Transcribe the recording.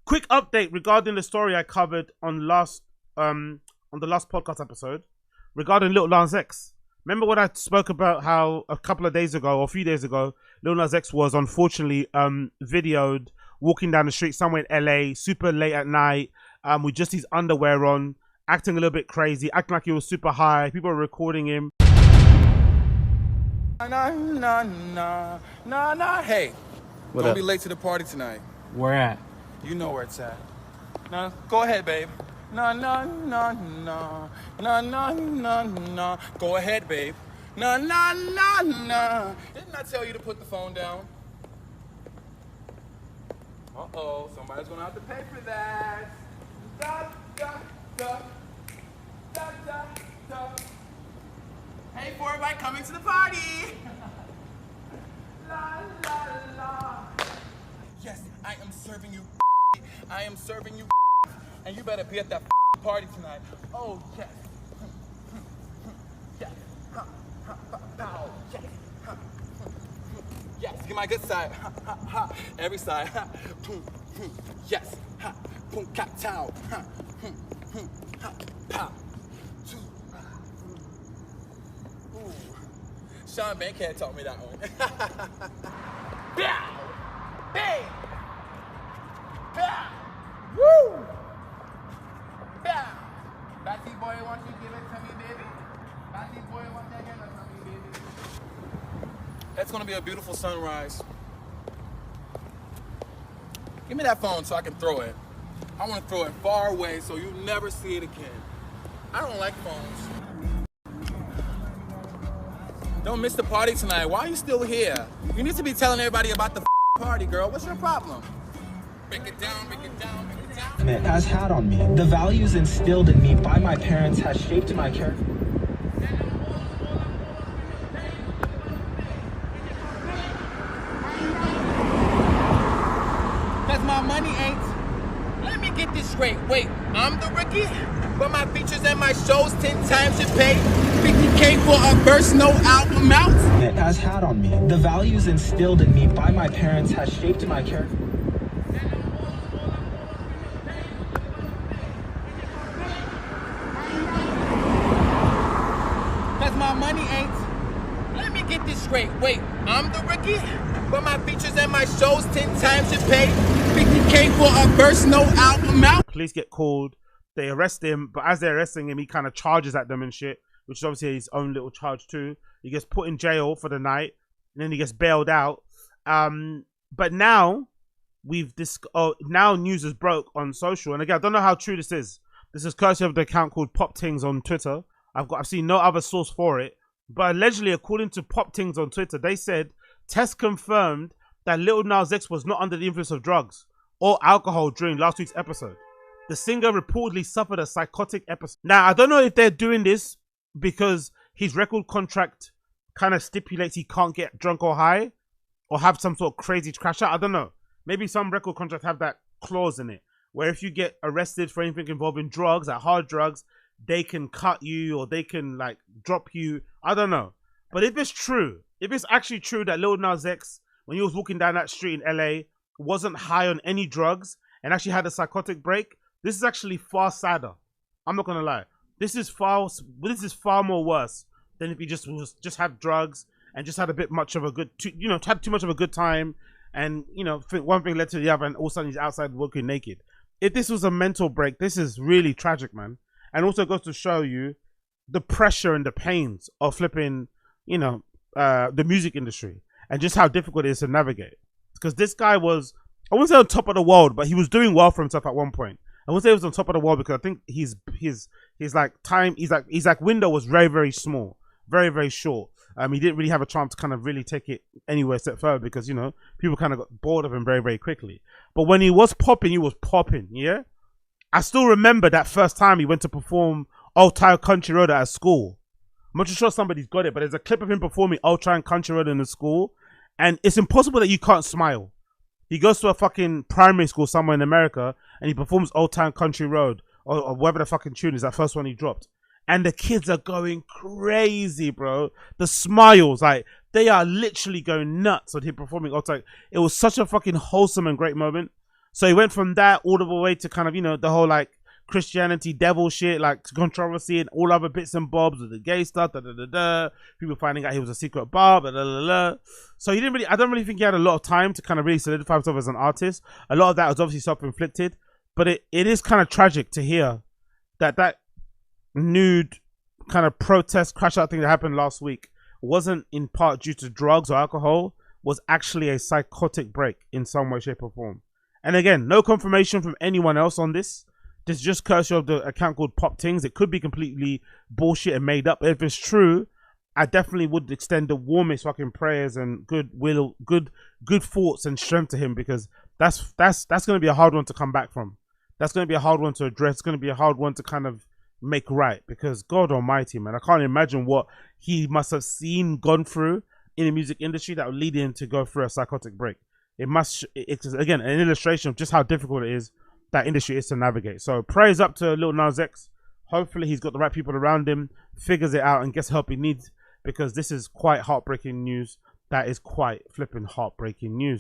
quick update regarding the story I covered on the last podcast episode regarding Lil Nas X. Remember when I spoke about how a couple of days ago or a few days ago, Lil Nas X was unfortunately videoed walking down the street somewhere in LA, super late at night, with just his underwear on, acting a little bit crazy, acting like he was super high. People were recording him. Hey, What don't up? be late to the party tonight. Where at? You know where it's at. No, go ahead, babe. No. Go ahead, babe. No. Didn't I tell you to put the phone down? Uh-oh, somebody's gonna have to pay for that. Da, da, da. Da, da, da. Hey, for everybody coming to the party. La, la, la. Yes, I am serving you. I am serving you. And you better be at that party tonight. Oh, yes. Yes. Yes. Yes, get my good side. Every side. Yes. Boom, cat, towel. Sean Bankhead taught me that one. Bow! Bang! Bow! Woo! Bow! Batty boy, won't you give it to me, baby? Batty boy, won't you give it to me, baby? That's gonna be a beautiful sunrise. Give me that phone so I can throw it. I wanna throw it far away so you never see it again. I don't like phones. Don't miss the party tonight. Why are you still here? You need to be telling everybody about the party, girl. What's your problem? Break it down, break it down, break it down. It has had on me. The values instilled in me by my parents has shaped my character. Cause my money ain't. Let me get this straight. Wait, I'm the rookie? But my features and my shows 10 times your pay. 50K for a verse, no album out. It has had on me. The values instilled in me by my parents has shaped my character. Cause my money ain't. Let me get this straight. Wait, I'm the rookie? But my features and my shows 10 times your pay. 50K for a verse, no album out. Police get called. They arrest him, but as they're arresting him, he kind of charges at them and shit, which is obviously his own little charge too. He gets put in jail for the night, and then he gets bailed out. But now now news is broke on social, and again, I don't know how true this is. This is courtesy of the account called Pop Tings on Twitter. I've seen no other source for it, but allegedly, according to Pop Tings on Twitter, they said tests confirmed that Lil Nas X was not under the influence of drugs or alcohol during last week's episode. The singer reportedly suffered a psychotic episode. Now, I don't know if they're doing this because his record contract kind of stipulates he can't get drunk or high or have some sort of crazy crash out. I don't know. Maybe some record contracts have that clause in it where if you get arrested for anything involving drugs, like hard drugs, they can cut you or they can like drop you. I don't know. But if it's true, if it's actually true that Lil Nas X, when he was walking down that street in LA, wasn't high on any drugs and actually had a psychotic break, this is actually far sadder. I'm not gonna lie. This is far more worse than if he just had drugs and just had a bit much of a good, had too much of a good time, and one thing led to the other, and all of a sudden he's outside walking naked. If this was a mental break, this is really tragic, man. And also goes to show you the pressure and the pains of flipping, the music industry and just how difficult it is to navigate. Because this guy was, I wouldn't say on top of the world, but he was doing well for himself at one point. I wouldn't say he was on top of the world because I think his window was very, very small, very, very short. He didn't really have a chance to kind of really take it anywhere except further because, people kind of got bored of him very, very quickly. But when he was popping, yeah? I still remember that first time he went to perform Old Town Country Road at a school. I'm not sure somebody's got it, but there's a clip of him performing Old Town Country Road in the school, and it's impossible that you can't smile. He goes to a fucking primary school somewhere in America and he performs Old Town Country Road or whatever the fucking tune is, that first one he dropped. And the kids are going crazy, bro. The smiles, like, they are literally going nuts on him performing Old Town. It was such a fucking wholesome and great moment. So he went from that all the way to kind of, you know, the whole like Christianity devil shit, like controversy and all other bits and bobs with the gay stuff, people finding out he was a secret barb, So he didn't really, I don't really think he had a lot of time to kind of really solidify himself as an artist. A lot of that was obviously self-inflicted, but it is kind of tragic to hear that nude kind of protest crash out thing that happened last week wasn't in part due to drugs or alcohol, was actually a psychotic break in some way, shape or form. And again, no confirmation from anyone else on this. This is just courtesy of the account called Pop Tings. It could be completely bullshit and made up. If it's true, I definitely would extend the warmest fucking prayers and good thoughts and strength to him, because that's going to be a hard one to come back from. That's going to be a hard one to address. It's going to be a hard one to kind of make right, because God Almighty, man, I can't imagine what he must have gone through in the music industry that would lead him to go through a psychotic break. It's again an illustration of just how difficult it is that industry is to navigate. So praise up to Lil Nas X. Hopefully he's got the right people around him, figures it out and gets help he needs, because this is quite heartbreaking news. That is quite flipping heartbreaking news.